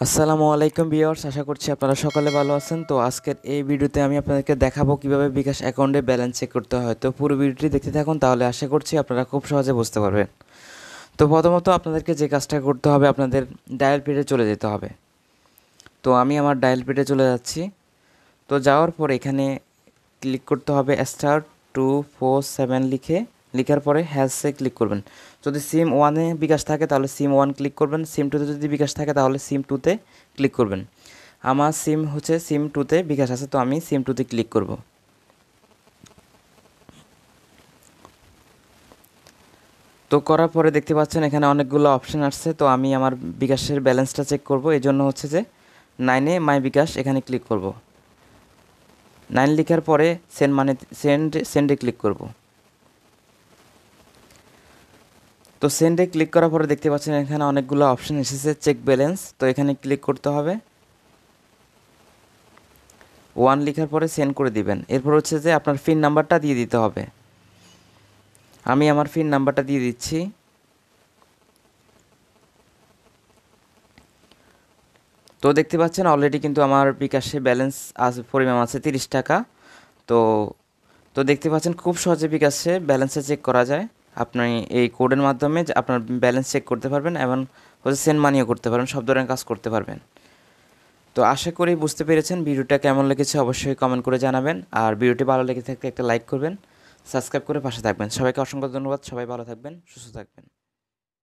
আসসালামু আলাইকুম ভিউয়ার্স, আশা করছি আপনারা সকালে ভালো আছেন। তো আজকের এই ভিডিওতে আমি আপনাদেরকে দেখাবো কিভাবে বিকাশ অ্যাকাউন্টে ব্যালেন্স চেক করতে হয়। তো পুরো ভিডিওটি দেখতে থাকুন, তাহলে আশা করছি আপনারা খুব সহজে বুঝতে পারবেন। তো প্রথমত আপনাদেরকে যে কাজটা করতে হবে, আপনাদের ডায়াল পেডে চলে যেতে হবে। তো আমি আমার ডায়াল পেডে চলে যাচ্ছি। তো যাওয়ার পর এখানে ক্লিক করতে হবে *247 লিখার পরে হ্যাশে ক্লিক করবেন। যদি সিম ওয়ানে বিকাশ থাকে তাহলে সিম ওয়ান ক্লিক করবেন, সিম টুতে যদি বিকাশ থাকে তাহলে সিম টুতে ক্লিক করবেন। আমার সিম হচ্ছে সিম টুতে বিকাশ আছে, তো আমি সিম টুতে ক্লিক করব। তো করার পরে দেখতে পাচ্ছেন এখানে অনেকগুলো অপশান আসছে। তো আমি আমার বিকাশের ব্যালেন্সটা চেক করব, এই জন্য হচ্ছে যে 9 মাই বিকাশ এখানে ক্লিক করব। 9 লিখার পরে সেন্ডে ক্লিক করব। তো সেন্ডে ক্লিক করার পরে দেখতে পাচ্ছেন এখানে অনেকগুলো অপশান এসেছে চেক ব্যালেন্স, তো এখানে ক্লিক করতে হবে। 1 লিখার পরে সেন্ড করে দিবেন। এরপর হচ্ছে যে আপনার পিন নাম্বারটা দিয়ে দিতে হবে। আমি আমার পিন নাম্বারটা দিয়ে দিচ্ছি। তো দেখতে পাচ্ছেন অলরেডি কিন্তু আমার বিকাশে ব্যালেন্স পরিমাণ আছে 30 টাকা। তো তো দেখতে পাচ্ছেন খুব সহজে বিকাশে ব্যালেন্সে চেক করা যায়। আপনি এই কোডের মাধ্যমে আপনার ব্যালেন্স চেক করতে পারবেন এবং হচ্ছে সেন্ড মানিও করতে পারবেন, সব ধরনের কাজ করতে পারবেন। তো আশা করি বুঝতে পেরেছেন। ভিডিওটা কেমন লেগেছে অবশ্যই কমেন্ট করে জানাবেন, আর ভিডিওটি ভালো লেগে থাকলে একটা লাইক করবেন, সাবস্ক্রাইব করে পাশে থাকবেন। সবাইকে অসংখ্য ধন্যবাদ। সবাই ভালো থাকবেন, সুস্থ থাকবেন।